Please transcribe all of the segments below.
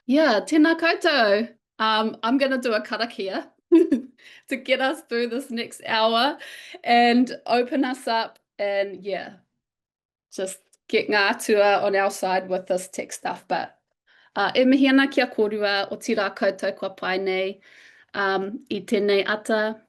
Yeah, tēnā koutou. I'm going to do a karakia to get us through this next hour and open us up and yeah, just get ngā atua on our side with this tech stuff. But e mihi ana kia korua o tira koutou kua pai nei I tēnei ata.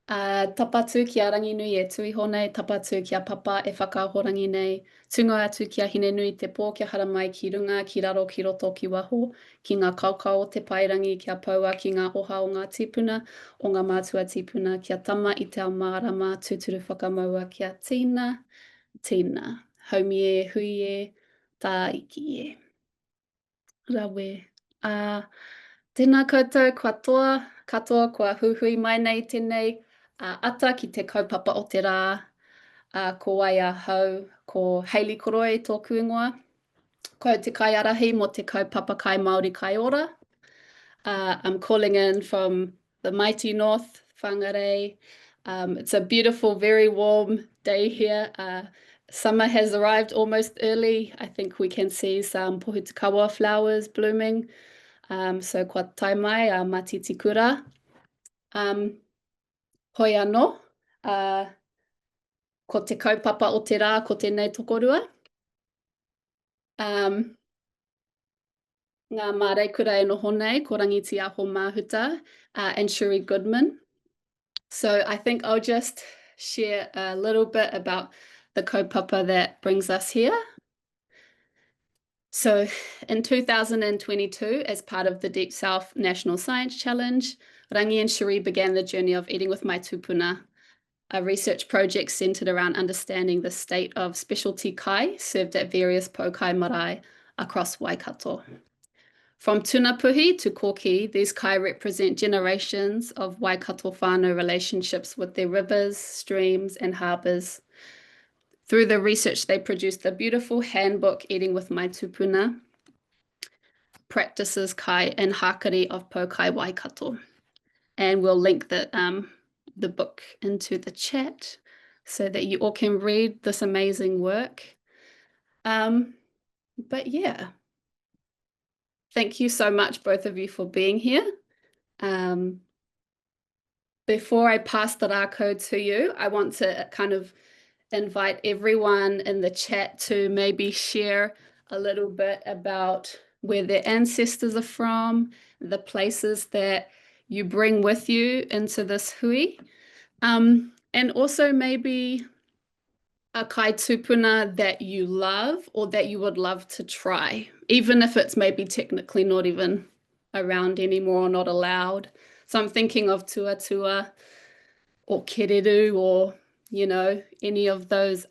Tapatu ki a rangi nui e tui honei, tapatu ki a papa e whakahorangi nei, tunga atu ki a hine nui te pō kia hara mai ki runga, ki raro ki roto ki waho, ki ngā kaukau o te pairangi kia paua ki ngā oha o ngā tipuna, o ngā mātua tipuna, kia tama I te ao mārama, tūturu whakamaua kia tīna, tīna, haumi e, hui e, tā iki e. Rawe. Tēnā koutou katoa kua huhui mai nei tēnei ata ki te kaupapa o te rā, ko waia hau, ko Hayley Koroi tōku ingoa. Ko te kai arahi mo te kaupapa kai Māori kai ora. I'm calling in from the mighty north, whangarei. It's a beautiful, very warm day here. Summer has arrived almost early. I think we can see some pohutukawa flowers blooming. So kua tai mai a matiti kura. Hoi anō, ko te kaupapa o te rā, ko tēnei tokorua. Ngā marae kura e noho nei, ko Rangitiaho Mahuta and Schravendijk-Goodman. So I think I'll just share a little bit about the kaupapa that brings us here. So in 2022, as part of the Deep South National Science Challenge, Rangi and Cheri began the journey of eating with my tupuna, a research project centered around understanding the state of specialty kai served at various Poukai marae across Waikato. From Tuna Puhi to Kooki, these kai represent generations of Waikato whānau relationships with their rivers, streams, and harbours. Through the research, they produced the beautiful handbook, Eating with My Tupuna, Practices Kai and Haakari of Poukai Waikato. And we'll link the book into the chat so that you all can read this amazing work. But yeah, thank you so much, both of you, for being here. Before I pass the rākau to you, I want to kind of invite everyone in the chat to maybe share a little bit about where their ancestors are from, the places that you bring with you into this hui, and also maybe a kai tupuna that you love or that you would love to try, even if it's maybe technically not even around anymore or not allowed. So I'm thinking of tuatua or kereru or, you know, any of those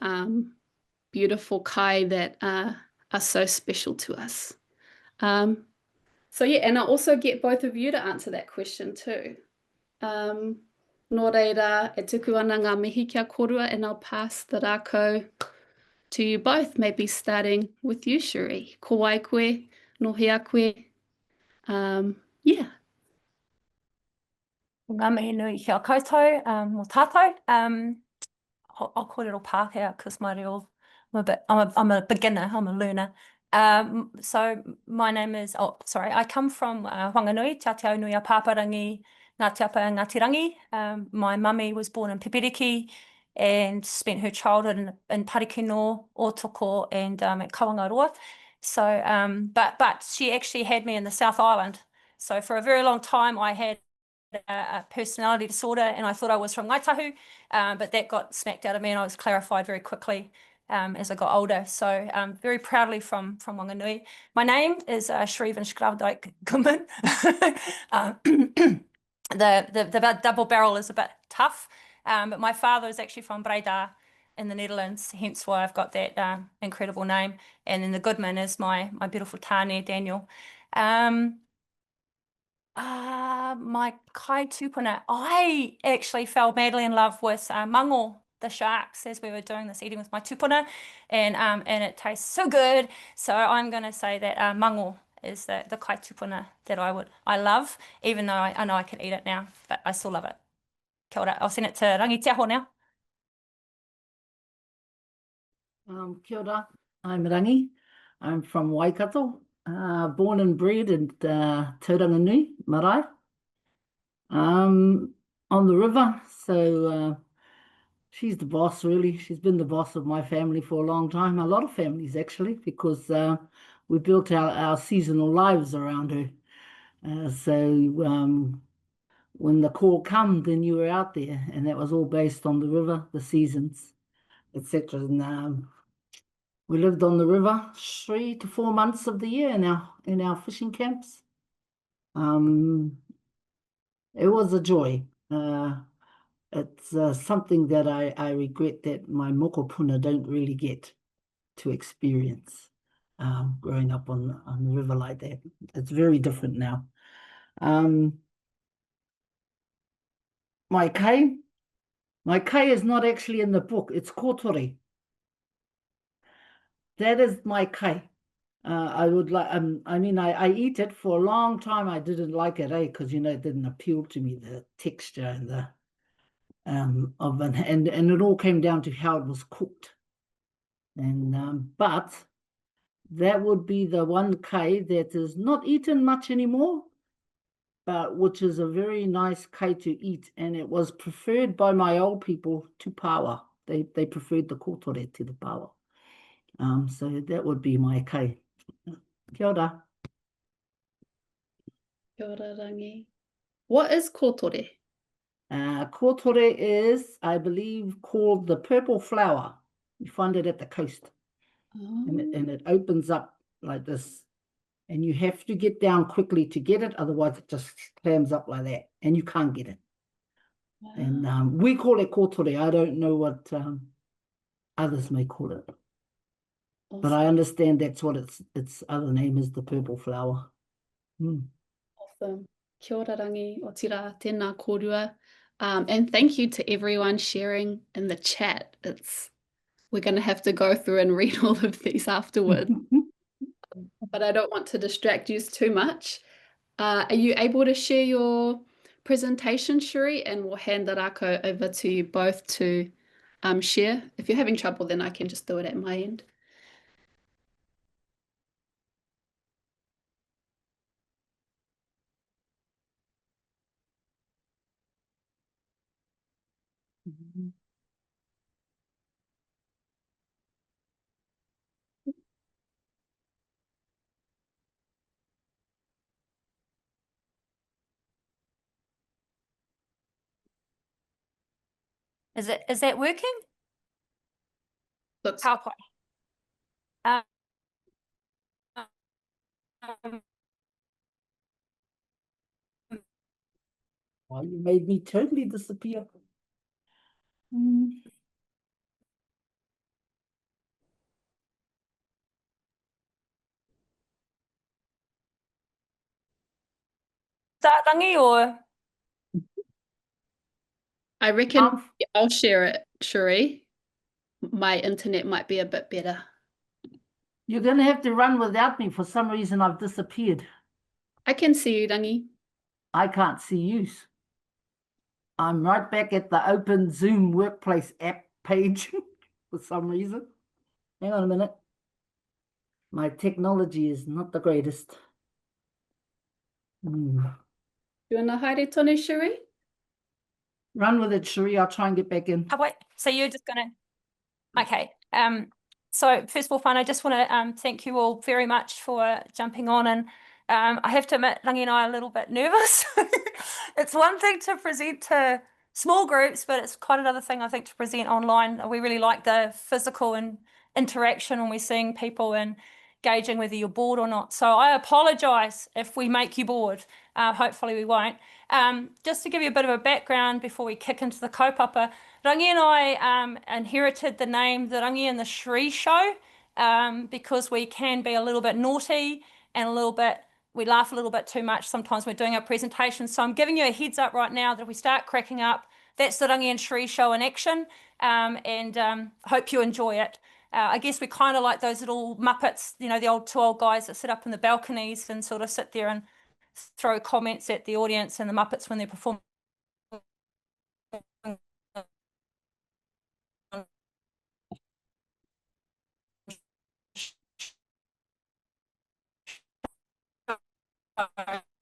beautiful kai that are so special to us. So yeah, and I'll also get both of you to answer that question too. Nō reira, e tuku ana ngā mihi kia korua, and I'll pass the rākau to you both, maybe starting with you, Cheri. Ko wai koe, no hea koe. Yeah. Ngā mihi nui kia koutou, mō tātou. I'll call it all Pākehā because I'm a beginner, I'm a learner. So my name is, I come from Whanganui, Te Ateo Nui a Pāparangi, Ngā Te Apa Ngāti Rangi. My mummy was born in Pipiriki and spent her childhood in Parikino, Otoko and at Kawangaroa. So, but she actually had me in the South Island. So for a very long time I had a personality disorder and I thought I was from Ngaitahu, but that got smacked out of me and I was clarified very quickly as I got older. So very proudly from Whanganui. My name is Schravendijk-Goodman. The double barrel is a bit tough, but my father is actually from Breda in the Netherlands, hence why I've got that incredible name. And then the Goodman is my beautiful tāne, Daniel. My kai tupuna, I actually fell madly in love with mango, the sharks, as we were doing this eating with my tupuna, and it tastes so good. So I'm going to say that mango is the kai tupuna that I love, even though I know I can eat it now, but I still love it. Kia ora. I'll send it to Rangitiaho now. Kia ora. I'm Rangi. I'm from Waikato. born and bred in Tauranganui, marae, on the river. So she's the boss, really. She's been the boss of my family for a long time, a lot of families actually, because we built our seasonal lives around her. So when the call come, then you were out there, and that was all based on the river, the seasons, etc. And we lived on the river 3 to 4 months of the year in our fishing camps. It was a joy. It's something that I regret that my mokopuna don't really get to experience growing up on the river like that. It's very different now. My kai is not actually in the book. It's kotori. That is my kai. I would like. I mean, I eat it for a long time. I didn't like it, because it didn't appeal to me, the texture and the of an and it all came down to how it was cooked. And but that would be the one kai that is not eaten much anymore, but which is a very nice kai to eat, and it was preferred by my old people to pawa. They preferred the kotore to the pawa. So that would be my kai. Kia ora. Kia ora, Rangi. What is kōtore? Kotore is, I believe, called the purple flower. You find it at the coast. And it opens up like this. And you have to get down quickly to get it, otherwise it just clams up like that, and you can't get it. Wow. And we call it kotore. I don't know what others may call it. Awesome. But I understand that's what its other name is, the purple flower. Awesome. Kia ora, Rangi, o tira, tēnā kōrua. And thank you to everyone sharing in the chat. We're going to have to go through and read all of these afterwards. But I don't want to distract you too much. Are you able to share your presentation, Cheri? And we'll hand the rako over to you both to share. If you're having trouble, then I can just do it at my end. Is that working? Looks PowerPoint. Well, you made me totally disappear. Start, Rangi, or? I reckon I'll share it, Cheri. My internet might be a bit better. You're going to have to run without me. For some reason, I've disappeared. I can see you, Rangi. I can't see you. I'm right back at the open Zoom workplace app page for some reason. Hang on a minute. My technology is not the greatest. You want to haere tonu, Cheri? Run with it, Cheri. I'll try and get back in. Oh, wait, so you're just going to... Okay. So first of all, fine, I just want to thank you all very much for jumping on. And I have to admit, Rangi and I are a little bit nervous. It's one thing to present to small groups, but it's quite another thing, I think, to present online. We really like the physical and interaction when we're seeing people and gauging whether you're bored or not. So I apologise if we make you bored. Hopefully we won't. Just to give you a bit of a background before we kick into the kaupapa, Rangi and I inherited the name The Rangi and the Cheri Show because we can be a little bit naughty and we laugh a little bit too much sometimes when we're doing our presentations. So I'm giving you a heads up right now that if we start cracking up, that's the Rangi and Cheri Show in action, and hope you enjoy it. I guess we kind of like those little Muppets, the two old guys that sit up in the balconies and sort of sit there and throw comments at the audience and the Muppets when they're performing.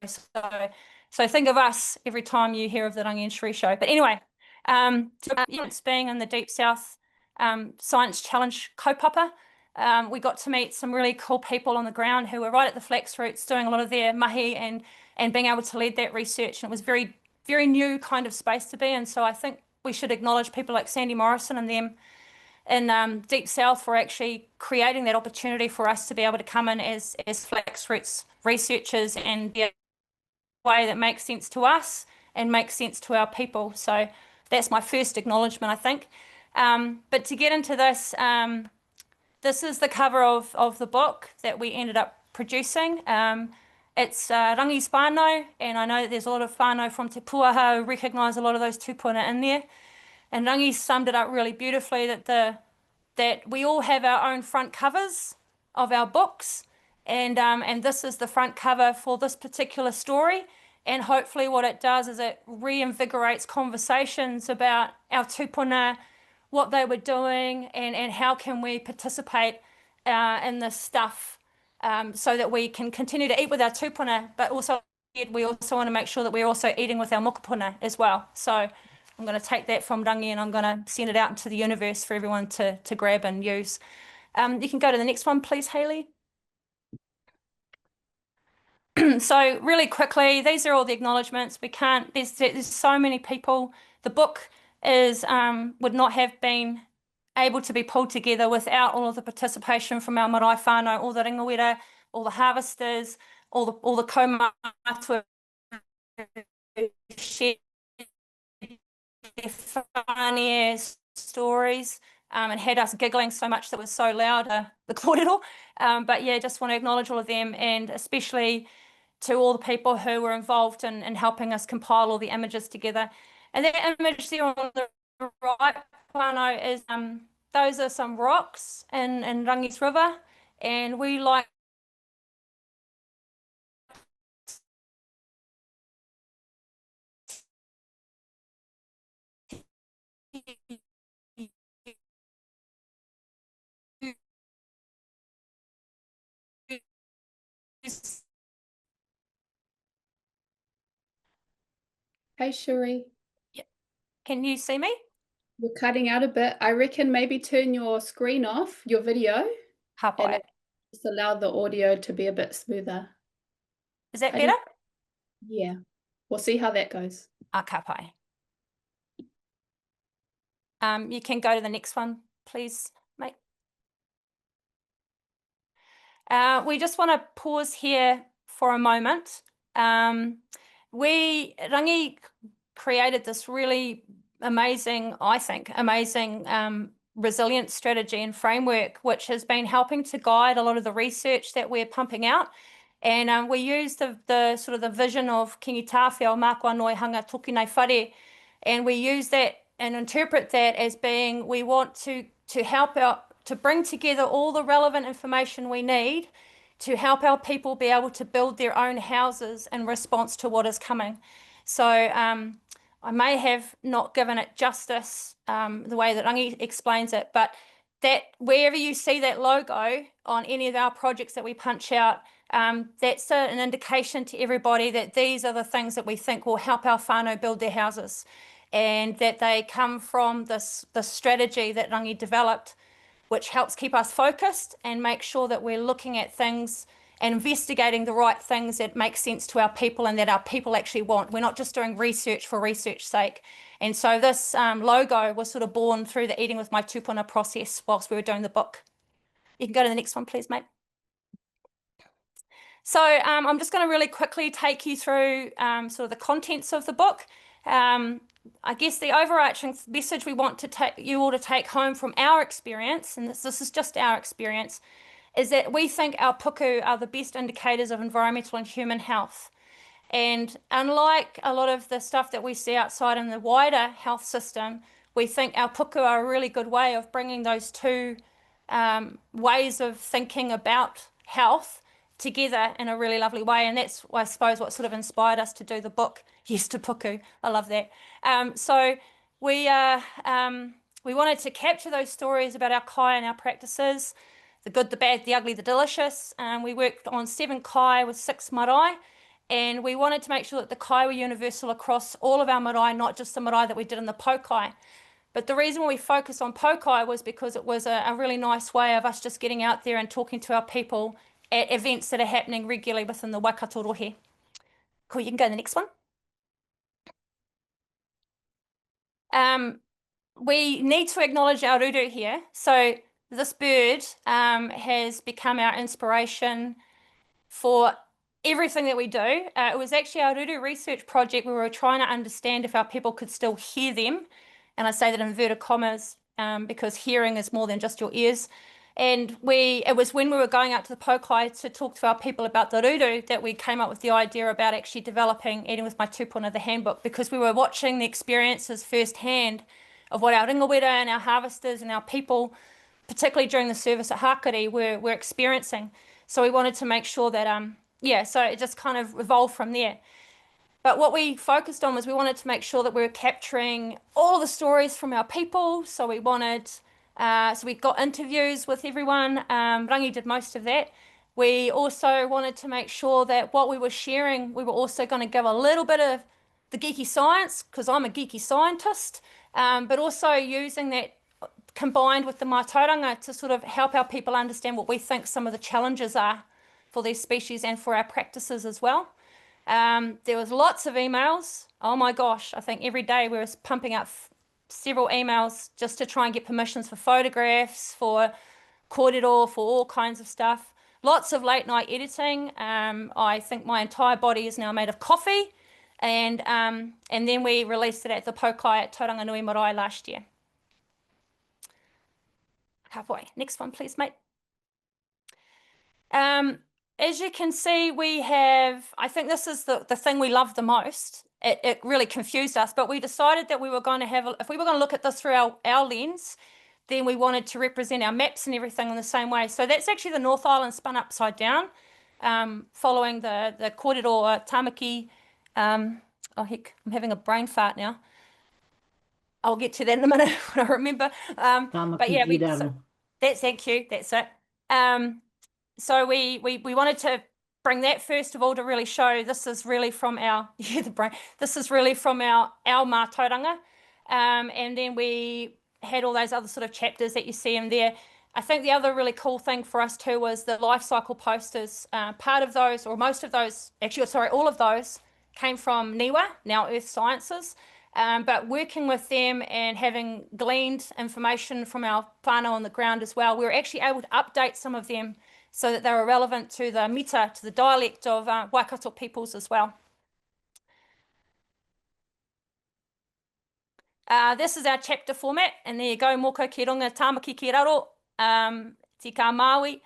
So think of us every time you hear of the Rangi and Cheri show. But anyway, it's being in the Deep South Science Challenge kaupapa. We got to meet some really cool people on the ground who were right at the flax roots doing a lot of their mahi and being able to lead that research. And it was very, very new kind of space to be in. So I think we should acknowledge people like Sandy Morrison and them in Deep South for actually creating that opportunity for us to be able to come in as flax roots researchers and be a way that makes sense to us and makes sense to our people. So that's my first acknowledgement, I think. But to get into this, this is the cover of the book that we ended up producing. It's Rangi's whānau, and I know that there's a lot of whānau from Te Puaha who recognise a lot of those tupuna in there. And Rangi summed it up really beautifully that we all have our own front covers of our books, and this is the front cover for this particular story. And hopefully what it does is it reinvigorates conversations about our tupuna, what they were doing, and how can we participate in this stuff so that we can continue to eat with our tupuna, but also we also want to make sure that we're also eating with our mokopuna as well. So I'm going to take that from Rangi and I'm going to send it out into the universe for everyone to grab and use. You can go to the next one, please, Hayley. So really quickly, these are all the acknowledgements. We can't, there's so many people. The book is would not have been able to be pulled together without all of the participation from our marae whānau, all the ringawera, all the harvesters, all the kaumatua shared their funny stories and had us giggling so much that was so loud, the kōrero. But yeah, just want to acknowledge all of them, and especially to all the people who were involved in helping us compile all the images together. And that image there on the right, whānau, is those are some rocks in Rangi's River, and we like Hey, Cheri. Can you see me? You're cutting out a bit. I reckon maybe turn your screen off, your video, Hapuu. and just allow the audio to be a bit smoother. Is that better? Yeah. We'll see how that goes. Kapai. You can go to the next one, please, mate. We just want to pause here for a moment. Rangi created this really amazing, I think, resilience strategy and framework, which has been helping to guide a lot of the research that we're pumping out. And we use the sort of the vision of Kingi Tāwhia o Mākua Noi Hanga Toki Nei Whare, and we use that and interpret that as being, we want to help out, to bring together all the relevant information we need to help our people be able to build their own houses in response to what is coming. So I may have not given it justice the way that Rangi explains it, but that wherever you see that logo on any of our projects that we punch out, that's an indication to everybody that these are the things that we think will help our whānau build their houses, and that they come from this strategy that Rangi developed, which helps keep us focused and make sure that we're looking at things and investigating the right things that make sense to our people and that our people actually want. We're not just doing research for research's sake. And so this logo was sort of born through the Eating with My Tupuna process whilst we were doing the book. You can go to the next one, please, mate. So I'm just going to really quickly take you through sort of the contents of the book. I guess the overarching message we want to you all to take home from our experience, and this is just our experience, is that we think our puku are the best indicators of environmental and human health. And unlike a lot of the stuff that we see outside in the wider health system, we think our puku are a really good way of bringing those two ways of thinking about health together in a really lovely way. And that's, I suppose, what sort of inspired us to do the book, Yes to Puku. I love that. So we wanted to capture those stories about our kai and our practices, the good, the bad, the ugly, the delicious. We worked on 7 kai with 6 marae, And we wanted to make sure that the kai were universal across all of our marae, not just the marae that we did in the Poukai. But the reason we focused on Poukai was because it was a really nice way of us just getting out there and talking to our people at events that are happening regularly within the Waikato rohe. Cool, you can go to the next one. We need to acknowledge our ruru here. So this bird has become our inspiration for everything that we do. It was actually our ruru research project where we were trying to understand if our people could still hear them. And I say that in inverted commas because hearing is more than just your ears. And it was when we were going out to the Poukai to talk to our people about the ruru that we came up with the idea about actually developing Eating with My Tuupuna, the handbook, because we were watching the experiences firsthand of what our ringawera and our harvesters and our people, particularly during the service at haakari, were experiencing. So we wanted to make sure that, so it just kind of evolved from there. But what we focused on was we wanted to make sure that we were capturing all the stories from our people. So we wanted, so we got interviews with everyone. Rangi did most of that. We also wanted to make sure that what we were sharing, we were also going to give a little bit of the geeky science, because I'm a geeky scientist, but also using that combined with the mātauranga to sort of help our people understand what we think some of the challenges are for these species and for our practices as well. There was lots of emails. Oh my gosh, I think every day we were pumping out several emails just to try and get permissions for photographs, for kōrero, for all kinds of stuff. Lots of late night editing. I think my entire body is now made of coffee. And then we released it at the Poukai at Tauranga Nui Marae last year. Halfway. Next one, please, mate. As you can see, we have, I think this is the thing we love the most. It really confused us, but we decided that we were going to have, if we were going to look at this through our lens, then we wanted to represent our maps and everything in the same way. So that's actually the North Island spun upside down, following the kōrero tamaki. Oh heck, I'm having a brain fart now. I'll get to that in a minute when I remember. But yeah, thank you, that's it. So we wanted to bring that first of all to really show this is really from our this is really from our mātauranga, and then we had all those other sort of chapters that you see in there. I think the other really cool thing for us too was the life cycle posters. Part of those, or most of those, actually, sorry, all of those came from NIWA, now Earth Sciences. But working with them and having gleaned information from our whānau on the ground as well, we were actually able to update some of them so that they were relevant to the mita, to the dialect of Waikato peoples as well. This is our chapter format, and there you go, moko ki runga, tāmaki ki raro, tika Māui,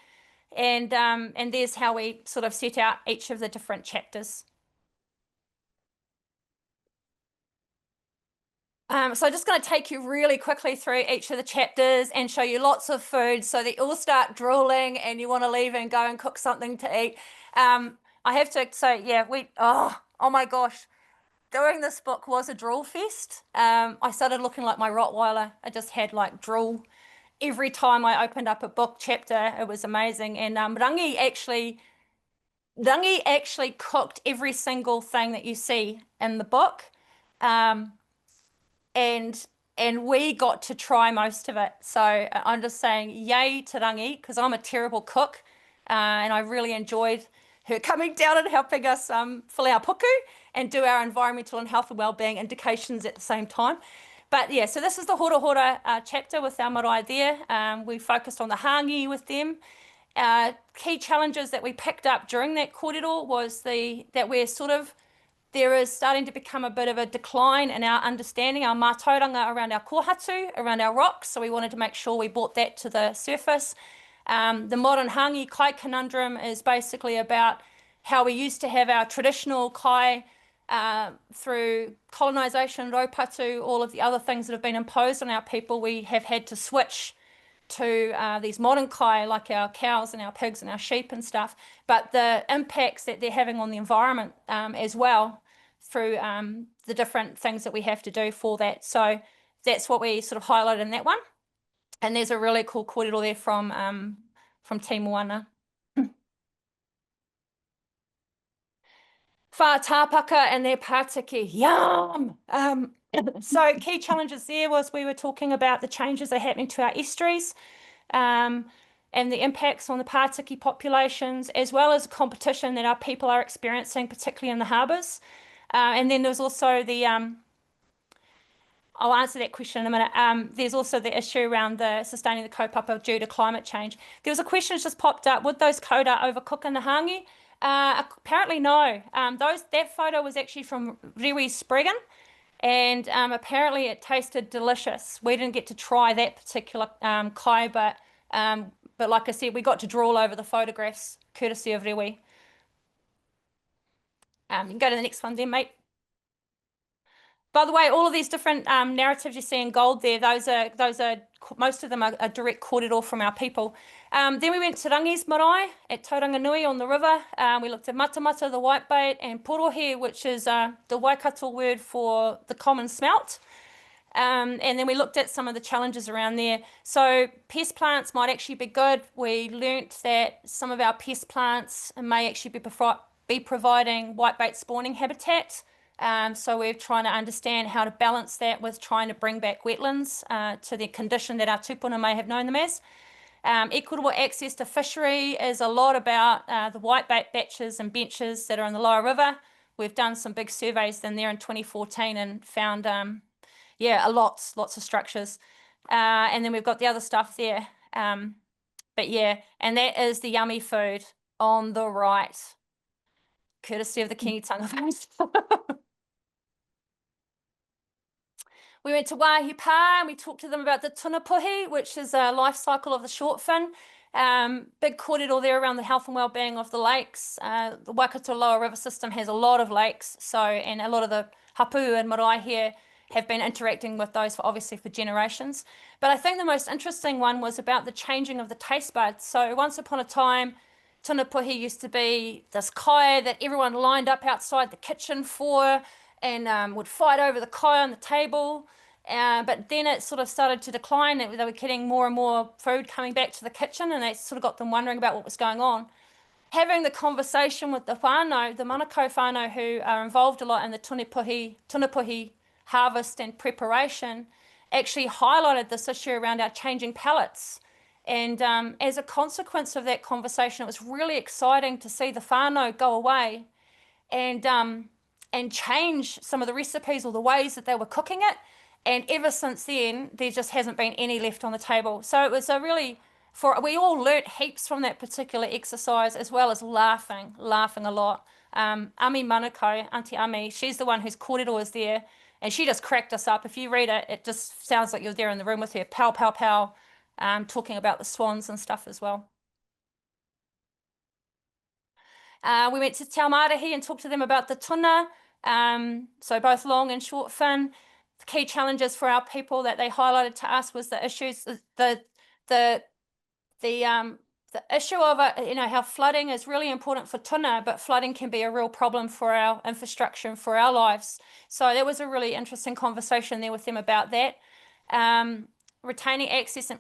and there's how we sort of set out each of the different chapters. So I'm just going to take you really quickly through each of the chapters and show you lots of food so that you all start drooling and you want to leave and go and cook something to eat. I have to say, yeah, oh my gosh, doing this book was a drool fest. I started looking like my Rottweiler. I just had like drool every time I opened up a book chapter. It was amazing. And Rangi actually cooked every single thing that you see in the book. And we got to try most of it. So I'm just saying yay to Rangi, because I'm a terrible cook, and I really enjoyed her coming down and helping us fill our puku and do our environmental and health and wellbeing indications at the same time. But yeah, so this is the hora hora chapter with our marae there. We focused on the hangi with them. Key challenges that we picked up during that kōrero was that we're sort of, there is starting to become a bit of a decline in our understanding, our mātauranga around our kōhatu, around our rocks. So we wanted to make sure we brought that to the surface. The modern hangi kai conundrum is basically about how we used to have our traditional kai through colonisation, raupatu, all of the other things that have been imposed on our people. We have had to switch to these modern kai, like our cows and our pigs and our sheep and stuff, but the impacts that they're having on the environment as well through the different things that we have to do for that. So that's what we sort of highlighted in that one. And there's a really cool kōrero there from Te Moana. wha tāpaka and their Pātiki. Yum! So key challenges there was we were talking about the changes that are happening to our estuaries, and the impacts on the Pātiki populations, as well as competition that our people are experiencing, particularly in the harbours. And then there's also the I'll answer that question in a minute. There's also the issue around the sustaining the kaupapa due to climate change. There was a question that just popped up: would those koda overcook in the hangi? Apparently no. That photo was actually from Rewi Spregan, and apparently it tasted delicious. We didn't get to try that particular kai, but like I said, we got to drool over the photographs, courtesy of Rewi. You can go to the next one then, mate. By the way, all of these different narratives you see in gold there, those are most of them are direct kōrero from our people. Then we went to Rangi's marae at Tauranganui on the river. We looked at matamata, the whitebait, and porohe, which is the Waikato word for the common smelt. And then we looked at some of the challenges around there. So pest plants might actually be good. We learnt that some of our pest plants may actually be providing whitebait spawning habitat. So we're trying to understand how to balance that with trying to bring back wetlands to the condition that our Tuupuna may have known them as. Equitable access to fishery is a lot about the whitebait batches and benches that are in the lower river. We've done some big surveys in there in 2014 and found, lots of structures. And then we've got the other stuff there. But yeah, and that is the yummy food on the right, courtesy of the Kingitanga face. We went to Wāhipa and we talked to them about the Tuna Puhi, which is a life cycle of the short fin. Big kōrero there around the health and well-being of the lakes. The Waikato lower river system has a lot of lakes, and a lot of the hapuu and marae here have been interacting with those obviously for generations. But I think the most interesting one was about the changing of the taste buds. So once upon a time, Tuna Puhi used to be this kai that everyone lined up outside the kitchen for, and would fight over the kai on the table. But then it sort of started to decline. They were getting more and more food coming back to the kitchen, and they sort of got them wondering about what was going on. Having the conversation with the whānau, the manako whānau who are involved a lot in the Tuna Puhi harvest and preparation, actually highlighted this issue around our changing palates. And as a consequence of that conversation, it was really exciting to see the whānau go away and change some of the recipes or the ways that they were cooking it. And ever since then, there just hasn't been any left on the table. So it was we all learnt heaps from that particular exercise, as well as laughing a lot. Ami Manukau, Auntie Ami, she's the one whose kōrero is there, and she just cracked us up. If you read it, it just sounds like you're there in the room with her, pow, pow, pow, talking about the swans and stuff as well. We went to Te Aomarahi and talked to them about the tuna, so both long and short fin. The key challenges for our people that they highlighted to us was the issues, the issue of how flooding is really important for tuna, but flooding can be a real problem for our infrastructure and for our lives. So there was a really interesting conversation there with them about that. Retaining access,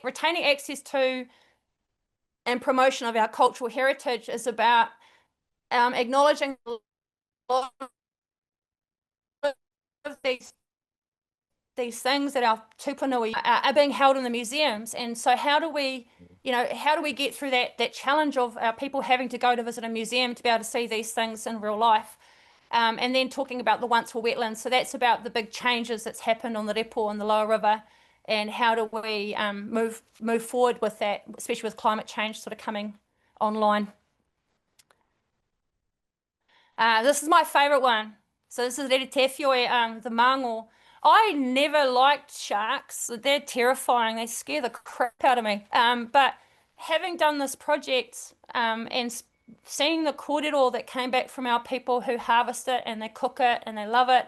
retaining access to and promotion of our cultural heritage is about acknowledging a lot of these things that our tupunui are being held in the museums. And so how do we get through that challenge of our people having to go to visit a museum to be able to see these things in real life? And then talking about the once were wetlands. So that's about the big changes that's happened on the Repo and the lower river, and how do we move forward with that, especially with climate change sort of coming online. This is my favorite one. So this is Rere Te Whioi, the mango. I never liked sharks. They're terrifying. They scare the crap out of me. But having done this project and seeing the kōrero that came back from our people who harvest it and they cook it and they love it,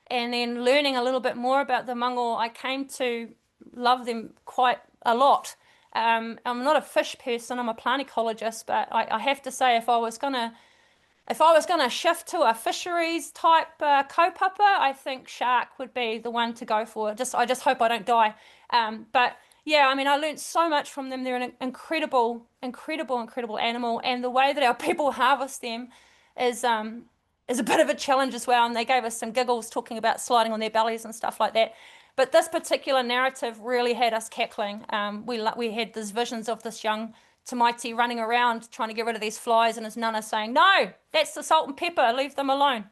and then learning a little bit more about the mango, I came to love them quite a lot. I'm not a fish person, I'm a plant ecologist, but I have to say, if I was gonna shift to a fisheries type kaupapa, I think shark would be the one to go for. I just hope I don't die. But yeah, I mean, I learned so much from them. They're an incredible animal, and the way that our people harvest them is is a bit of a challenge as well. And they gave us some giggles talking about sliding on their bellies and stuff like that. But this particular narrative really had us cackling. We had these visions of this young Tamaiti running around trying to get rid of these flies, and his nana saying, "No, that's the salt and pepper, leave them alone."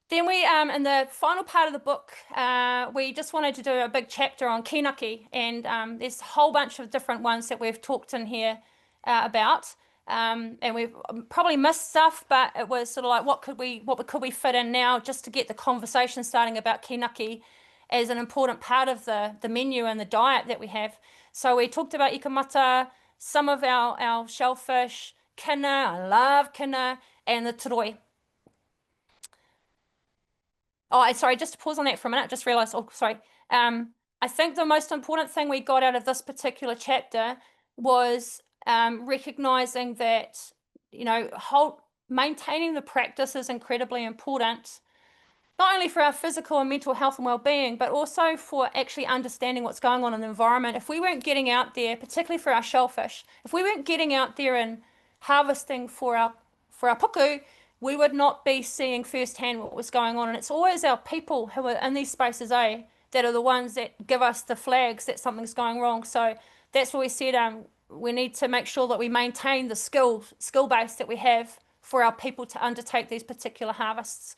Then we, in the final part of the book, we just wanted to do a big chapter on kinaki, and there's a whole bunch of different ones that we've talked in here about, and we've probably missed stuff, but it was sort of like what could we fit in now just to get the conversation starting about kinaki as an important part of the menu and the diet that we have. So we talked about ikamata, some of our shellfish, kina, I love kina, and the turoi. Oh, sorry, just to pause on that for a minute, just realized, oh, sorry. I think the most important thing we got out of this particular chapter was recognizing that, you know, maintaining the practice is incredibly important, not only for our physical and mental health and well-being, but also for actually understanding what's going on in the environment. If we weren't getting out there, particularly for our shellfish, if we weren't getting out there and harvesting for our puku, we would not be seeing firsthand what was going on. And it's always our people who are in these spaces, that are the ones that give us the flags that something's going wrong. So that's what we said, we need to make sure that we maintain the skill base that we have for our people to undertake these particular harvests.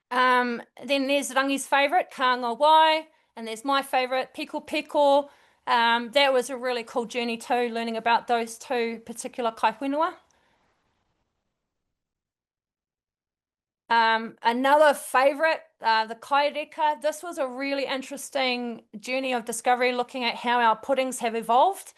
Then there's Rangi's favourite, ka ngā and there's my favourite, piko piko. That was a really cool journey too, learning about those two particular kaiwhenua. Another favorite, the kaireka. This was a really interesting journey of discovery, looking at how our puddings have evolved,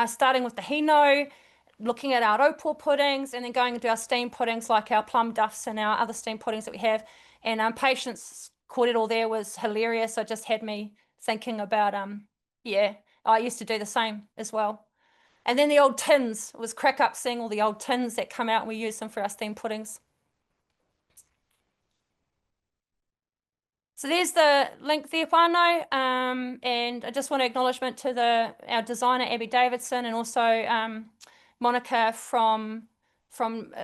starting with the hino, looking at our opal puddings, and then going into our steam puddings like our plum duffs and our other steam puddings that we have. And Patience kōrero there was hilarious. It just had me thinking about, I used to do the same as well. And then the old tins, it was crack up seeing all the old tins that come out, and we use them for our steam puddings. So there's the link there, whānau, and I just want to acknowledgement to our designer, Abby Davidson, and also Monica from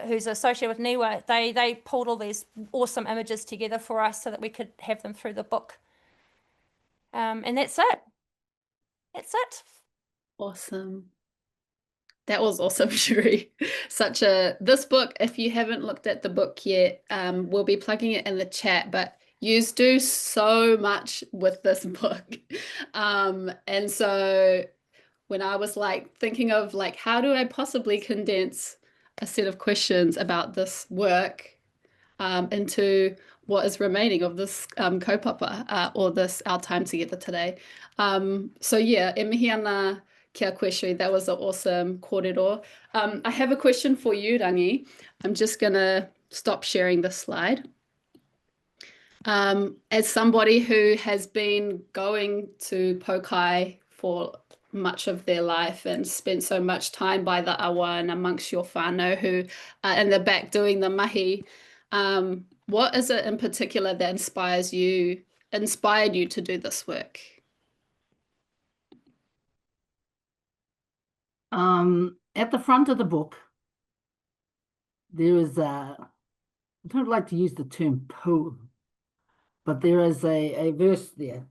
who's associated with Niwa. They pulled all these awesome images together for us so that we could have them through the book. And that's it. That's it. Awesome. That was awesome, Cheri. This book, if you haven't looked at the book yet, we'll be plugging it in the chat, but you do so much with this book. And so when I was like thinking of like, how do I possibly condense a set of questions about this work into what is remaining of this kaupapa or our time together today. So yeah, e mihi ana kia koe, Cheri. That was an awesome kōrero. I have a question for you, Rangi. I'm just gonna stop sharing this slide. As somebody who has been going to Poukai for much of their life and spent so much time by the awa and amongst your whānau who are in the back doing the mahi, what is it in particular that inspired you to do this work? At the front of the book, there is I don't like to use the term poem, but there is a verse there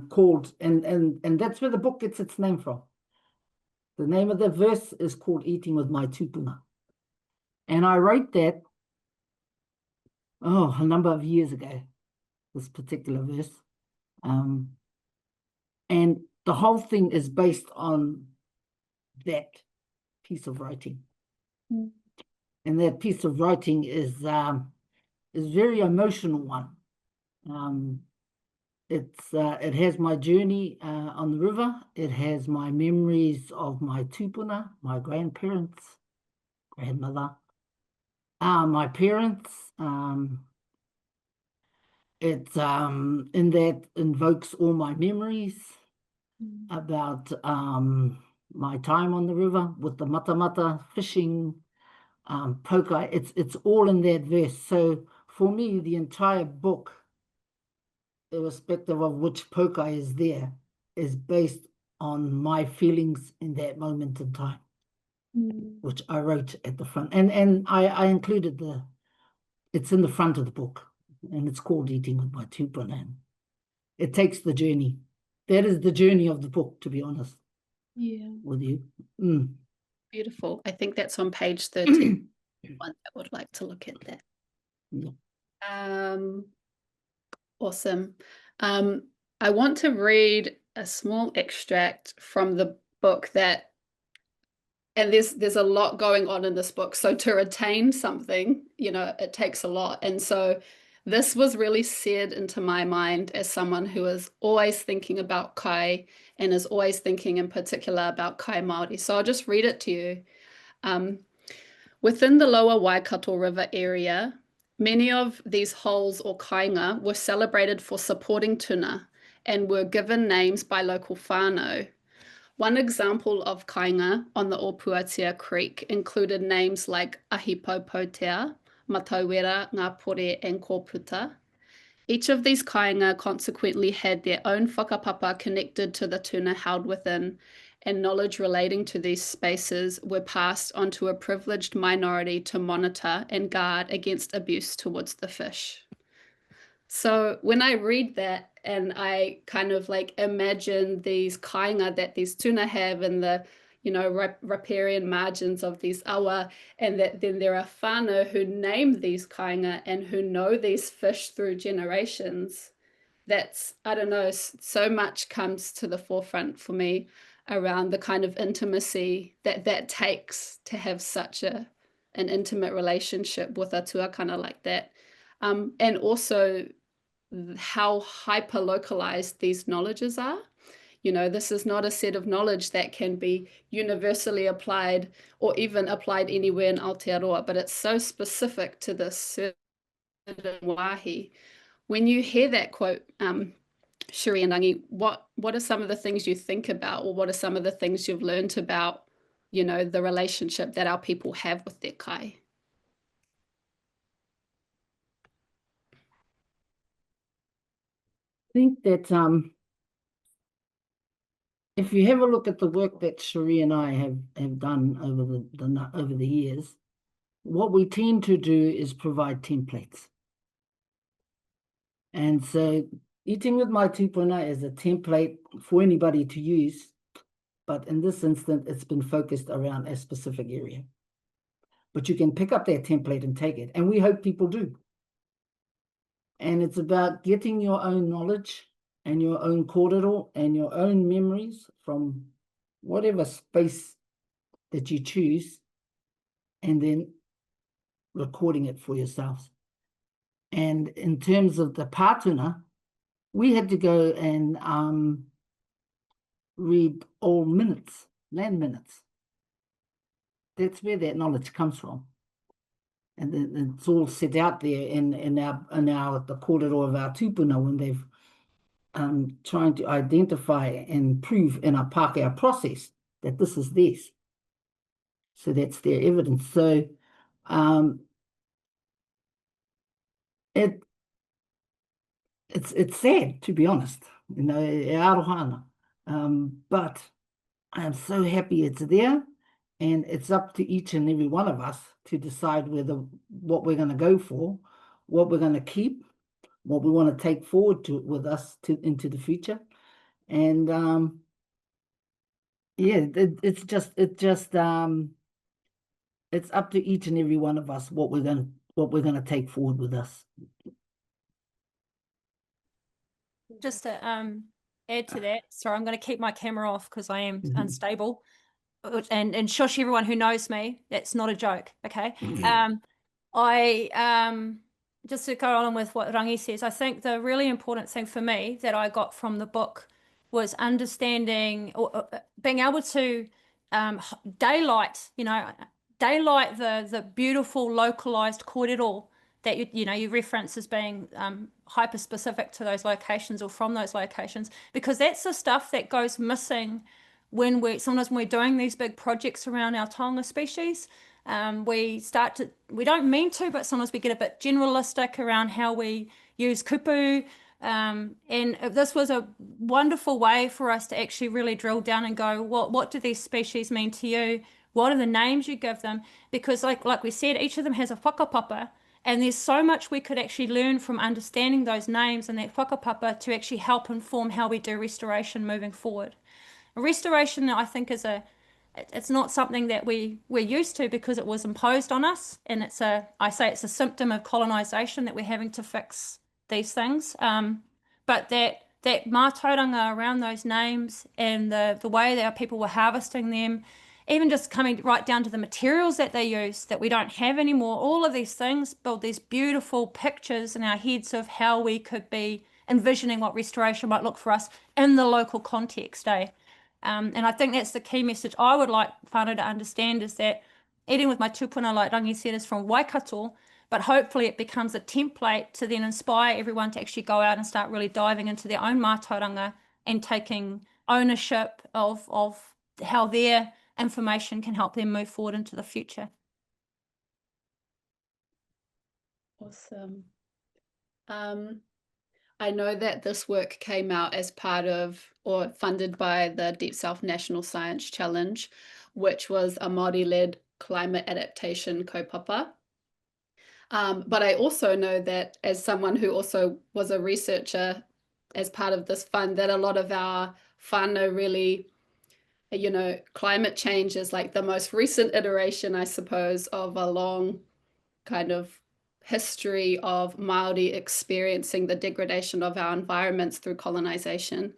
called, and that's where the book gets its name from. The name of the verse is called Eating with My Tuupuna. And I wrote that, a number of years ago, this particular verse. And the whole thing is based on that piece of writing. Mm. And that piece of writing is very emotional one. It has my journey on the river. It has my memories of my tupuna, my grandparents, grandmother, my parents. In that invokes all my memories about my time on the river with the mata fishing, Poukai. It's all in that verse. So for me, the entire book, irrespective of which Poukai is there, is based on my feelings in that moment in time, which I wrote at the front. And I included it's in the front of the book, and it's called Eating with My Tuupuna. And it takes the journey. That is the journey of the book, to be honest. Yeah. With you. Beautiful. I think that's on page 13. One that would like to look at that. Yeah. Awesome. I want to read a small extract from the book that, and there's a lot going on in this book. So to retain something, you know, it takes a lot. And so this was really seared into my mind as someone who is always thinking about kai and is always thinking in particular about kai Māori. So I'll just read it to you. Within the lower Waikato River area, many of these holes or kainga were celebrated for supporting tuna and were given names by local whānau. One example of kainga on the Opuatia Creek included names like Ahipopotea, Matauera, Ngāpore, and Kōputa. Each of these kainga consequently had their own whakapapa connected to the tuna held within, and knowledge relating to these spaces were passed onto a privileged minority to monitor and guard against abuse towards the fish. So when I read that and I kind of like imagine these kainga that these tuna have in the, you know, riparian margins of these awa, and that then there are whānau who name these kainga and who know these fish through generations, that's, I don't know, so much comes to the forefront for me around the kind of intimacy that takes to have such an intimate relationship with a tuakana like that. And also how hyper localized these knowledges are. You know, this is not a set of knowledge that can be universally applied or even applied anywhere in Aotearoa, but it's so specific to this certain wāhi. When you hear that quote, Cheri and Rangi, what are some of the things you think about, or what are some of the things you've learned about, you know, the relationship that our people have with their kai? I think that if you have a look at the work that Cheri and I have done over the years, what we tend to do is provide templates. And so Eating with My Tuupuna is a template for anybody to use, but in this instance, it's been focused around a specific area. But you can pick up that template and take it, and we hope people do. And it's about getting your own knowledge and your own kōrero and your own memories from whatever space that you choose, and then recording it for yourselves. And in terms of the pātuna, we had to go and read all minutes, land minutes. That's where that knowledge comes from. And then it's all set out there in the kōrero of our tūpuna when they've trying to identify and prove in our Pākehā process that this is theirs. So that's their evidence. So it's sad, to be honest, you know, e arohana. But I am so happy it's there, and it's up to each and every one of us to decide what we're going to go for, what we're going to keep, what we want to take forward with us into the future. And yeah, it's up to each and every one of us what we're going to take forward with us. Just to add to that, sorry, I'm going to keep my camera off because I am unstable, and shush everyone who knows me, that's not a joke, okay? I just to go on with what Rangi says, I think the really important thing for me that I got from the book was understanding or being able to daylight the beautiful localized kōrero that you reference as being hyper specific to those locations or from those locations, because that's the stuff that goes missing sometimes when we're doing these big projects around our taonga species. We don't mean to, but sometimes we get a bit generalistic around how we use kupu, And this was a wonderful way for us to actually really drill down and go, what do these species mean to you? What are the names you give them? Because like we said, each of them has a whakapapa, and there's so much we could actually learn from understanding those names and that whakapapa to actually help inform how we do restoration moving forward. Restoration, I think, it's not something that we're used to because it was imposed on us, and I say it's a symptom of colonization that we're having to fix these things. But that mātauranga around those names and the way that our people were harvesting them, even just coming right down to the materials that they use that we don't have anymore, all of these things build these beautiful pictures in our heads of how we could be envisioning what restoration might look for us in the local context, and I think that's the key message I would like whānau to understand, is that eating with my tupuna, like Rangi said, is from Waikato, but hopefully it becomes a template to then inspire everyone to actually go out and start really diving into their own mātauranga and taking ownership of how their information can help them move forward into the future. Awesome. I know that this work came out as part of or funded by the Deep South National Science Challenge, which was a Māori-led climate adaptation kaupapa. But I also know that, as someone who also was a researcher as part of this fund, that a lot of our whānau really, you know, climate change is like the most recent iteration, I suppose, of a long kind of history of Māori experiencing the degradation of our environments through colonization.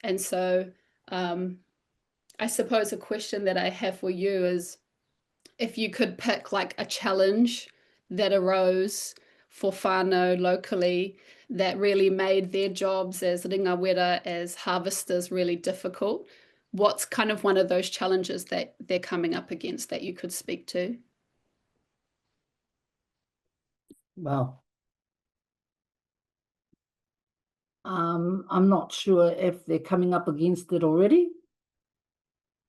And so I suppose a question that I have for you is, if you could pick like a challenge that arose for whānau locally that really made their jobs as ringawera, as harvesters, really difficult, what's kind of one of those challenges that they're coming up against that you could speak to? Well, I'm not sure if they're coming up against it already.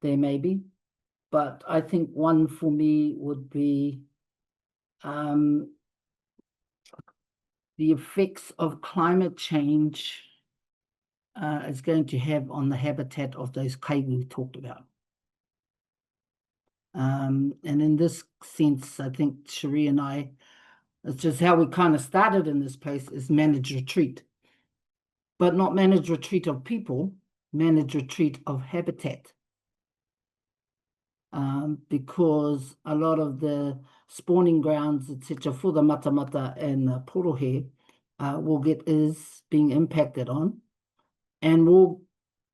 There may be, but I think one for me would be the effects of climate change is going to have on the habitat of those kai we talked about. And in this sense, I think Cheri and I, it's just how we kind of started in this place, is manage retreat. But not manage retreat of people, manage retreat of habitat. Because a lot of the spawning grounds, etc., for the matamata and the porohe is being impacted on. And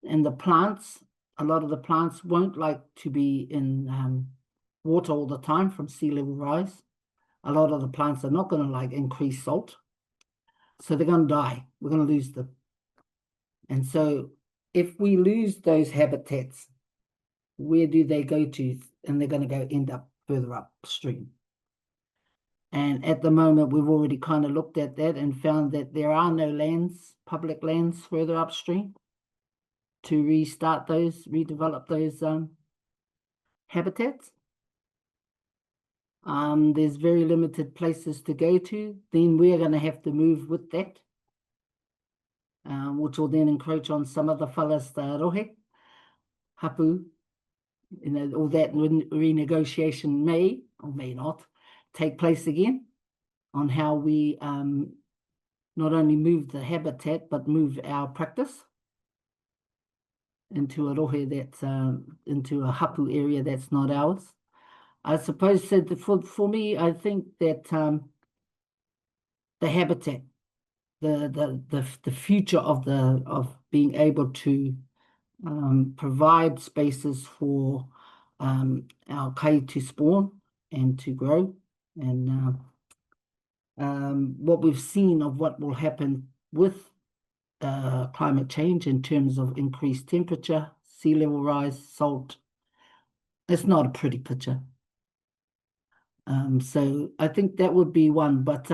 the plants, a lot of the plants won't like to be in water all the time from sea level rise. A lot of the plants are not going to like increase salt. So they're going to die. We're going to lose them. And so if we lose those habitats, where do they go to? And they're going to end up further upstream. And at the moment, we've already kind of looked at that and found that there are no lands, public lands further upstream to redevelop those habitats. There's very limited places to go to. Then we're going to have to move with that, which will then encroach on some of the whalastarohe, hapuu. You know, all that renegotiation may or may not take place again on how we not only move the habitat, but move our practice into a rohe that's into a hapuu area that's not ours. I suppose that for me, I think that the habitat, the future of being able to provide spaces for our kai to spawn and to grow, and what we've seen of what will happen with climate change in terms of increased temperature, sea level rise, salt. It's not a pretty picture. So I think that would be one, but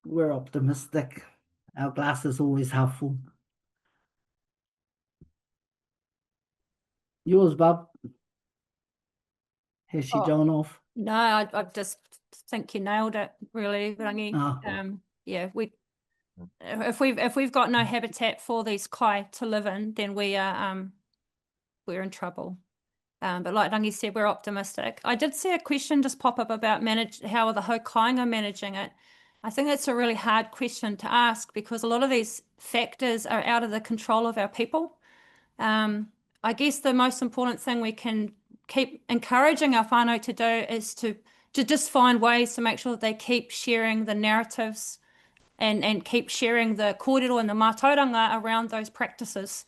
we're optimistic. Our glass is always half full. Yours, Bob? Has she gone off? No, I just think you nailed it, really, Rangi. Oh. Yeah, if we've got no habitat for these kai to live in, then we're in trouble. But like Rangi said, we're optimistic. I did see a question just pop up about how are the haukainga managing it. I think that's a really hard question to ask because a lot of these factors are out of the control of our people. I guess the most important thing we can keep encouraging our whānau to do is to just find ways to make sure that they keep sharing the narratives and keep sharing the kōrero and the mātauranga around those practices.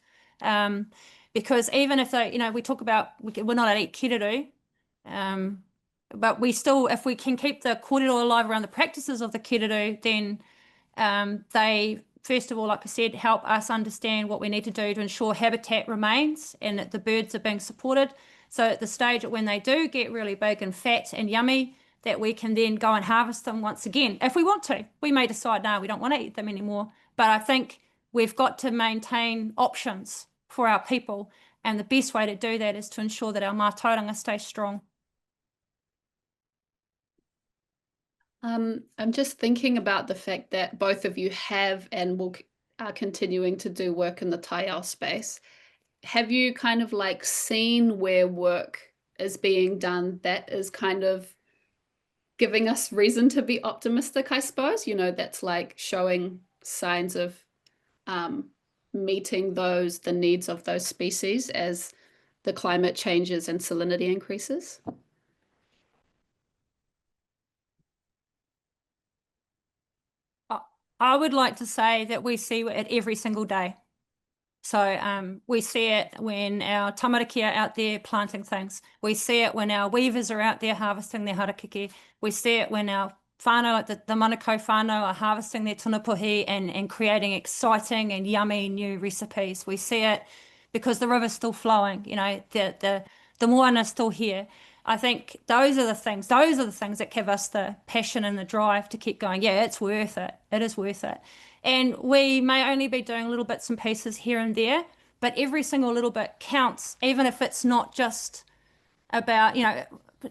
Because even if they, we talk about, we're not allowed to eat kīreru, but we still, if we can keep the kōrero alive around the practices of the kīreru, then they, first of all, like I said, help us understand what we need to do to ensure habitat remains and that the birds are being supported. So at the stage when they do get really big and fat and yummy, that we can then go and harvest them once again. If we want to, we may decide, no, we don't want to eat them anymore. But I think we've got to maintain options for our people. And the best way to do that is to ensure that our mātauranga stays strong. I'm just thinking about the fact that both of you have and are continuing to do work in the taiao space. Have you kind of like seen where work is being done that is kind of giving us reason to be optimistic, I suppose? That's like showing signs of meeting the needs of those species as the climate changes and salinity increases? I would like to say that we see it every single day. So we see it when our tamariki are out there planting things. We see it when our weavers are out there harvesting their harakeke. We see it when our whānau, like the manukau whānau, are harvesting their Tuna Puhi and creating exciting and yummy new recipes. We see it because the river's still flowing, the moana's still here. I think those are the things that give us the passion and the drive to keep going. Yeah, it's worth it. It is worth it. And we may only be doing little bits and pieces here and there, but every single little bit counts, even if it's not just about,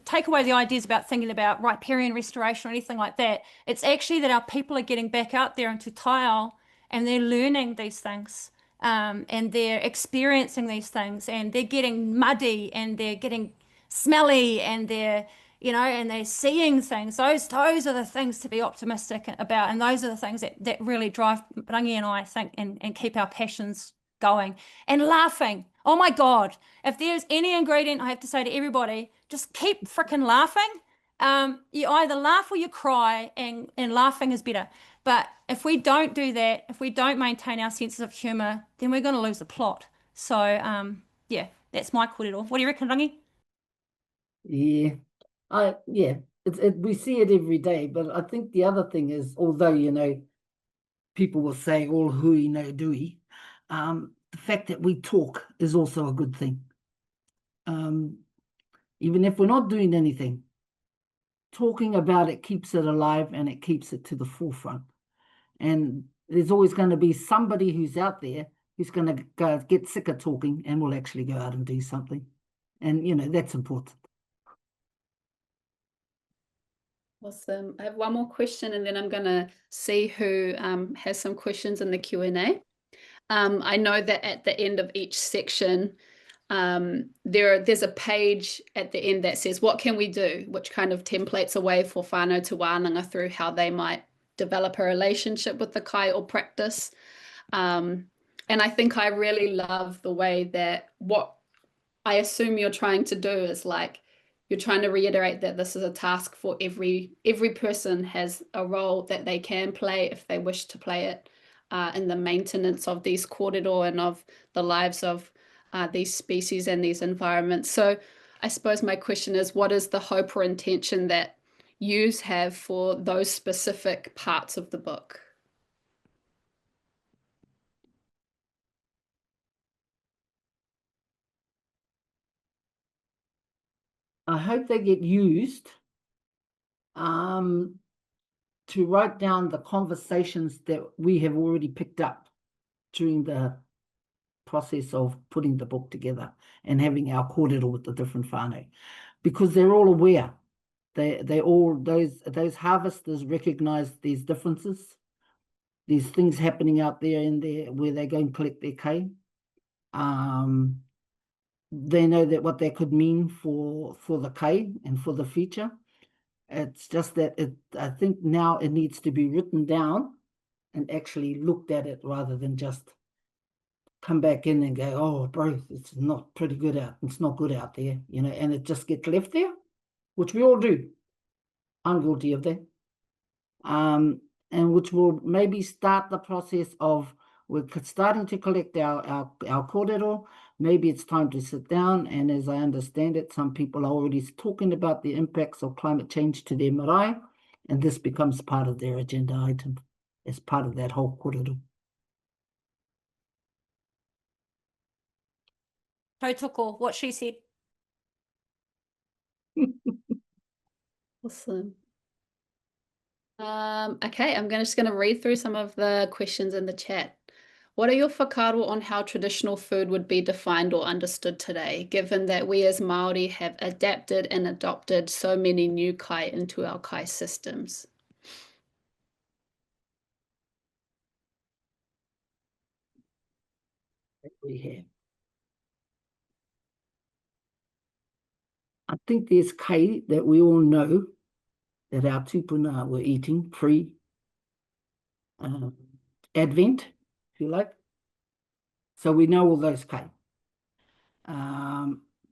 take away the ideas about thinking about riparian restoration or anything like that. It's actually that our people are getting back out there into taiao and they're learning these things and they're experiencing these things and they're getting muddy and they're getting smelly and they're and they're seeing things. Those are the things to be optimistic about, and those are the things that really drive Rangi and I think and keep our passions going. And laughing. Oh my God, if there's any ingredient I have to say to everybody, just keep freaking laughing. You either laugh or you cry, and laughing is better. But if we don't do that, if we don't maintain our senses of humour, then we're going to lose the plot. So yeah, that's my kōrero. What do you reckon, Rangi? Yeah. We see it every day, but I think the other thing is, although people will say all hui no dui, the fact that we talk is also a good thing. Even if we're not doing anything, talking about it keeps it alive and it keeps it to the forefront. And there's always going to be somebody who's out there who's going to go get sick of talking and will actually go out and do something. And that's important. Awesome. I have one more question and then I'm going to see who has some questions in the Q&A. I know that at the end of each section, there's a page at the end that says, what can we do? Which kind of templates a way for whānau to wānanga through how they might develop a relationship with the kai or practice. And I think I really love the way that what I assume you're trying to do is like, you're trying to reiterate that this is a task for every person has a role that they can play if they wish to play it in the maintenance of these kōrero and of the lives of these species and these environments. So I suppose my question is, what is the hope or intention that yous have for those specific parts of the book? I hope they get used to write down the conversations that we have already picked up during the process of putting the book together and having our kōrero with the different whānau, because they're all aware. They all, those harvesters recognize these differences. there's things happening out there in there where they go and collect their kai. They know that what that could mean for the kai and for the future. It's just that I think now it needs to be written down and actually looked at it rather than just come back in and go, oh, bro, it's not pretty good out. It's not good out there, you know, and it just gets left there, which we all do. I'm guilty of that. And which will maybe start the process of we're starting to collect our kōrero. Maybe it's time to sit down, and as I understand it, some people are already talking about the impacts of climate change to their marae, and this becomes part of their agenda item as part of that whole kōrero. Tautoko, what she said. Awesome. Okay, I'm just going to read through some of the questions in the chat. What are your whakaaro on how traditional food would be defined or understood today, given that we as Māori have adapted and adopted so many new kai into our kai systems? We have. I think there's kai that we all know that our tupuna were eating pre-Advent, if you like. So we know all those kai.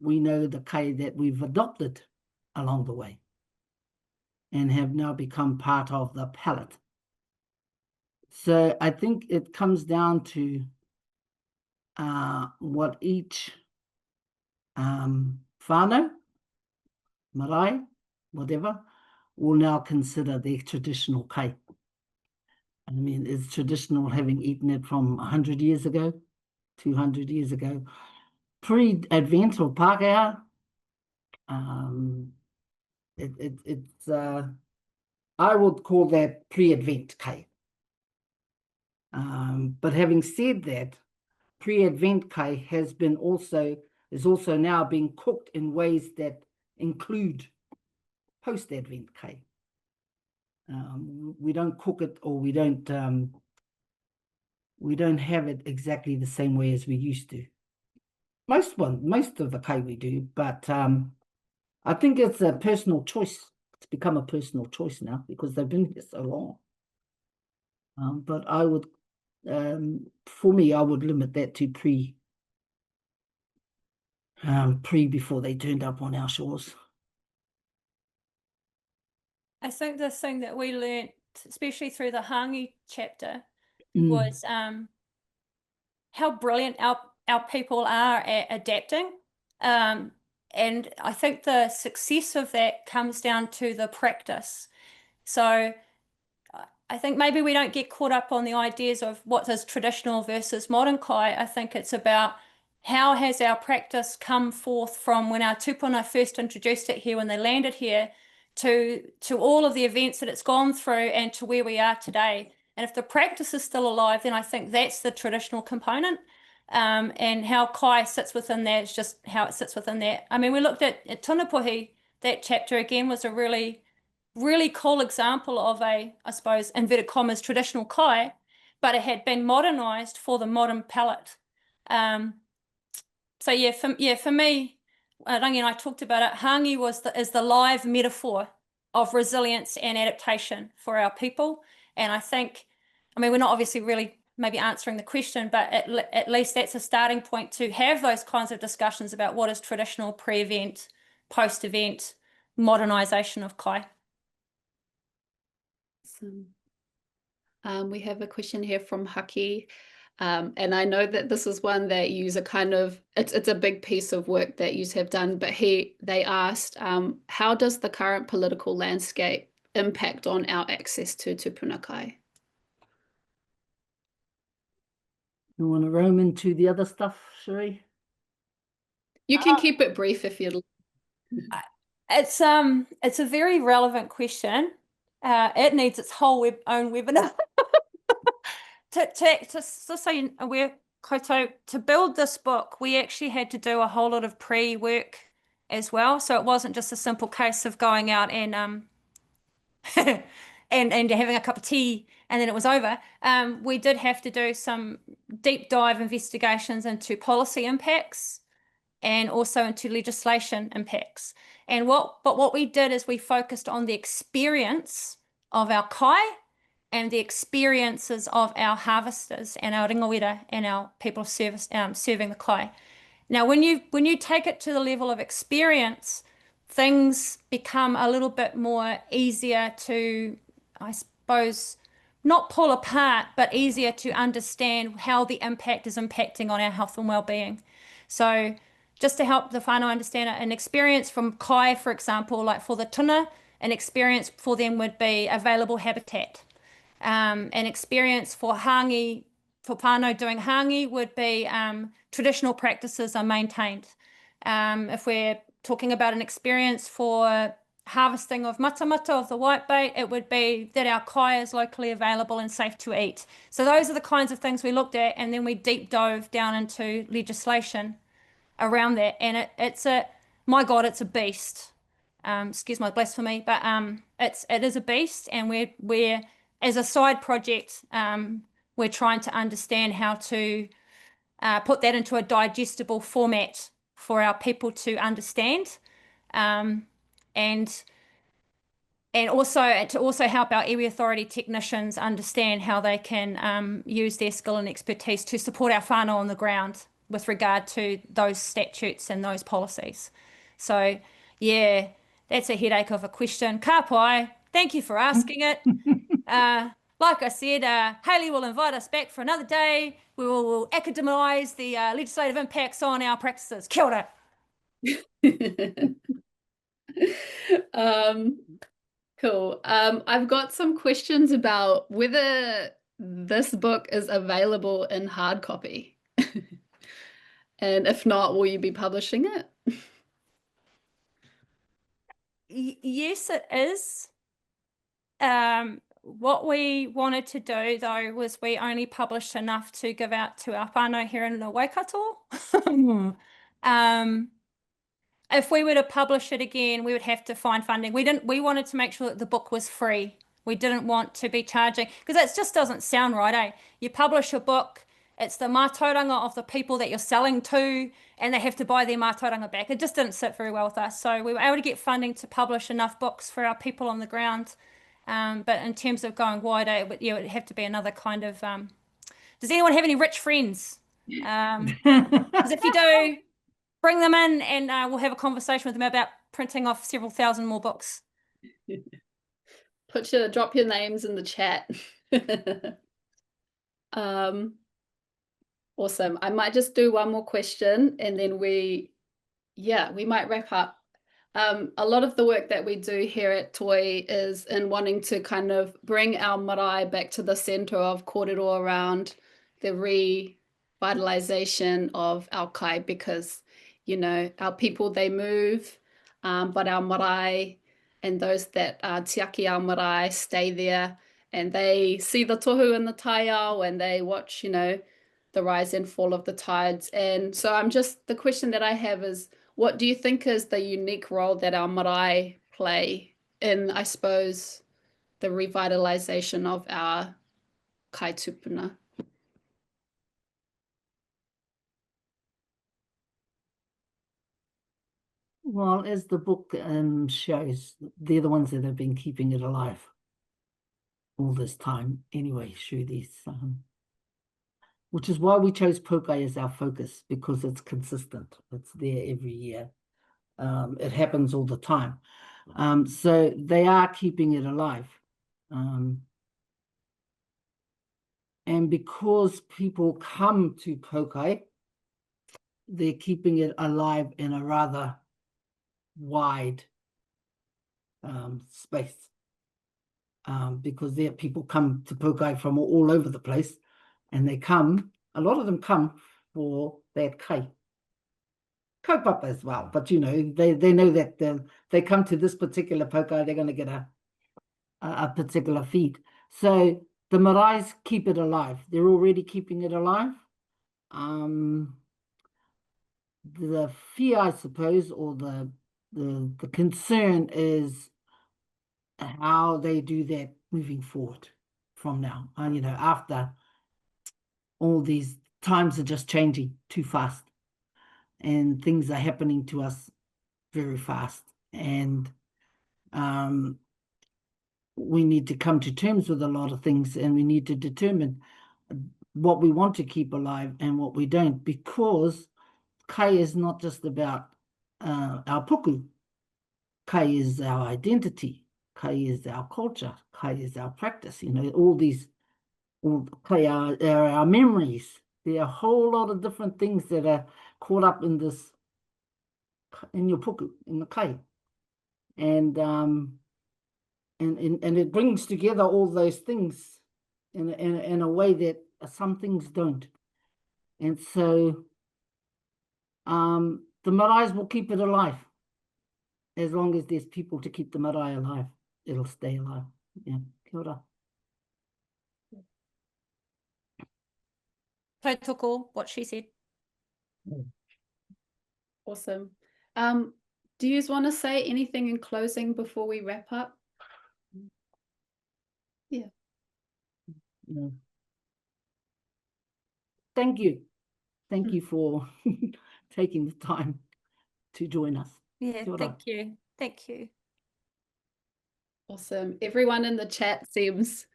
We know the kai that we've adopted along the way and have now become part of the palate. So I think it comes down to what each whānau, marae, whatever, will now consider their traditional kai. I mean, it's traditional having eaten it from 100 years ago, 200 years ago, pre-Advent or Poukai. It's I would call that pre-Advent kai. But having said that, pre-Advent kai is also now being cooked in ways that include post-Advent kai. We don't cook it, or we don't have it exactly the same way as we used to. Most of the kai we do, but I think it's a personal choice. It's become a personal choice now because they've been here so long. But I would, for me, I would limit that to pre before they turned up on our shores. I think the thing that we learnt, especially through the Hangi chapter, was how brilliant our people are at adapting. And I think the success of that comes down to the practice. So I think maybe we don't get caught up on the ideas of what is traditional versus modern kai. I think it's about how has our practice come forth from when our tupuna first introduced it here, when they landed here, to all of the events that it's gone through and to where we are today. And if the practice is still alive, then I think that's the traditional component. And how kai sits within that is just how it sits within that. I mean, we looked at Tuna Puhi. That chapter again was a really, really cool example of a, I suppose, inverted commas, traditional kai, but it had been modernized for the modern palate. So yeah, for me, Rangi and I talked about it. Hangi is the live metaphor of resilience and adaptation for our people. And I think, I mean, we're not obviously really maybe answering the question, but at least that's a starting point to have those kinds of discussions about what is traditional pre-event, post-event, modernization of kai. Awesome. We have a question here from Haki. And I know that this is one that you are kind of, it's a big piece of work that you have done, but they asked, how does the current political landscape impact on our access to tupuna kai? You want to roam into the other stuff, Cheri? You can keep it brief if you'd like. It's a very relevant question. It needs its whole own webinar. So you're aware, Koto, to build this book, we actually had to do a whole lot of pre-work as well. So it wasn't just a simple case of going out and and having a cup of tea, and then it was over. We did have to do some deep dive investigations into policy impacts and also into legislation impacts. And what we did is we focused on the experience of our kai and the experiences of our harvesters and our ringawera and our people of service serving the kai. Now, when you take it to the level of experience, things become a little bit more easier to, I suppose, not pull apart, but easier to understand how the impact is impacting on our health and well-being. So just to help the whānau understand it, an experience from kai, for example, like for the tuna, an experience for them would be available habitat. An experience for hangi, for whānau doing hangi would be traditional practices are maintained. If we're talking about an experience for harvesting of matamata of the whitebait, it would be that our kai is locally available and safe to eat. So those are the kinds of things we looked at, and then we deep dove down into legislation around that. And my God, it's a beast. Excuse my blasphemy, but it is a beast, and we're as a side project, we're trying to understand how to put that into a digestible format for our people to understand, and also to also help our iwi authority technicians understand how they can use their skill and expertise to support our whānau on the ground with regard to those statutes and those policies. So yeah, that's a headache of a question. Ka pai, thank you for asking it. Like I said, Hayley will invite us back for another day. We'll academize the legislative impacts on our practices. Kia ora. Cool. I've got some questions about whether this book is available in hard copy. And if not, will you be publishing it? Yes, it is. What we wanted to do, though, was we only published enough to give out to our whānau here in the Waikato. If we were to publish it again, we would have to find funding. We wanted to make sure that the book was free. We didn't want to be charging, because it just doesn't sound right, eh? You publish a book, it's the mātauranga of the people that you're selling to, and they have to buy their mātauranga back. It just didn't sit very well with us. So we were able to get funding to publish enough books for our people on the ground. But in terms of going wider, it would have to be another kind of... does anyone have any rich friends? Because if you do, bring them in, and we'll have a conversation with them about printing off several thousand more books. Drop your names in the chat. Awesome. I might just do one more question, and then we might wrap up. A lot of the work that we do here at Toi is in wanting to kind of bring our marae back to the center of kōrero around the revitalization of our kai, because, you know, our people, they move, but our marae and those that tiaki our marae stay there, and they see the tohu and the taiao, and they watch, you know, the rise and fall of the tides. And so the question that I have is, what do you think is the unique role that our marae play in, I suppose, the revitalization of our kai tupuna? Well, as the book shows, they're the ones that have been keeping it alive all this time anyway, through these, which is why we chose Poukai as our focus, because it's consistent. It's there every year. It happens all the time. So they are keeping it alive. And because people come to Poukai, they're keeping it alive in a rather wide space, because there people come to Poukai from all over the place, and a lot of them come for that kai kaupapa as well. But you know, they know that they come to this particular Poukai, they're going to get a particular feed. So the marae keep it alive. They're already keeping it alive. The fear, I suppose, or the concern is how they do that moving forward from now. You know, after all these times are just changing too fast, and things are happening to us very fast, and we need to come to terms with a lot of things, and we need to determine what we want to keep alive and what we don't, because kai is not just about our puku. Kai is our identity. Kai is our culture. Kai is our practice. You know, all kai are our memories. There are a whole lot of different things that are caught up in this, in your puku, in the kai. And it brings together all those things in a way that some things don't. And so the marae will keep it alive. As long as there's people to keep the marae alive, it'll stay alive. Yeah, kia ora. Tautoko, what she said. Awesome. Do you want to say anything in closing before we wrap up? Yeah. Yeah. Thank you. Thank you for taking the time to join us. Yeah, Kia ora. thank you. Thank you. Awesome. Everyone in the chat seems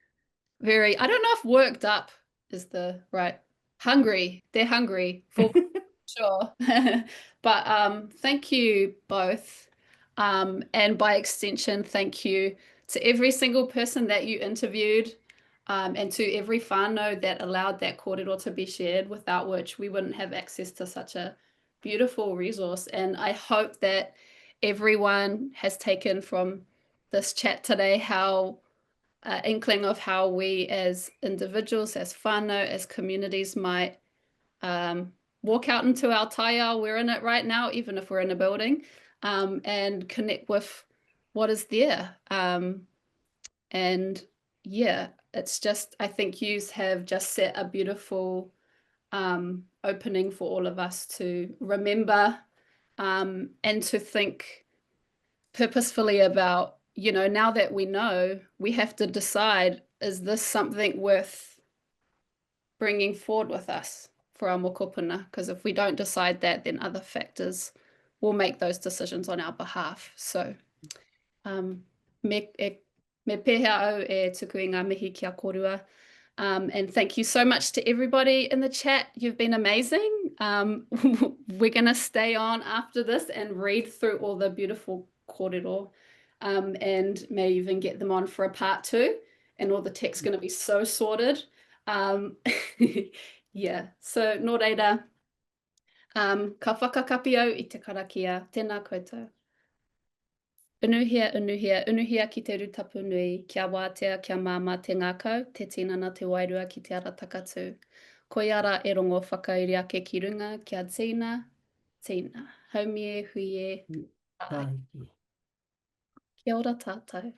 very, I don't know if worked up is the right, hungry. They're hungry for sure. But thank you both. And by extension, thank you to every single person that you interviewed, and to every whānau that allowed that kōrero to be shared, without which we wouldn't have access to such a beautiful resource. And I hope that everyone has taken from this chat today how inkling of how we as individuals, as whānau, as communities might walk out into our taiao, we're in it right now, even if we're in a building, and connect with what is there. And yeah, it's just, I think yous have just set a beautiful opening for all of us to remember and to think purposefully about, you know, now that we know, we have to decide, is this something worth bringing forward with us for our mokopuna? Because if we don't decide that, then other factors will make those decisions on our behalf. So me pēhea au e tuku i ngā mihi kia korua. And thank you so much to everybody in the chat. You've been amazing. We're going to stay on after this and read through all the beautiful kōrero, and may even get them on for a part 2. And all the text's going to be so sorted. Yeah, so nō reira, ka whakakapi au i te karakia. Tēnā koutou. Unuhia, unuhia, unuhia ki te rutapu nui, kia wātea, kia māma te ngākau, te tinana te wairua ki te ara takatū. Koiara e rongo whakairi ake ki runga, kia tina, tina. Haumie, huie, ai. Tai. Kia ora tātou.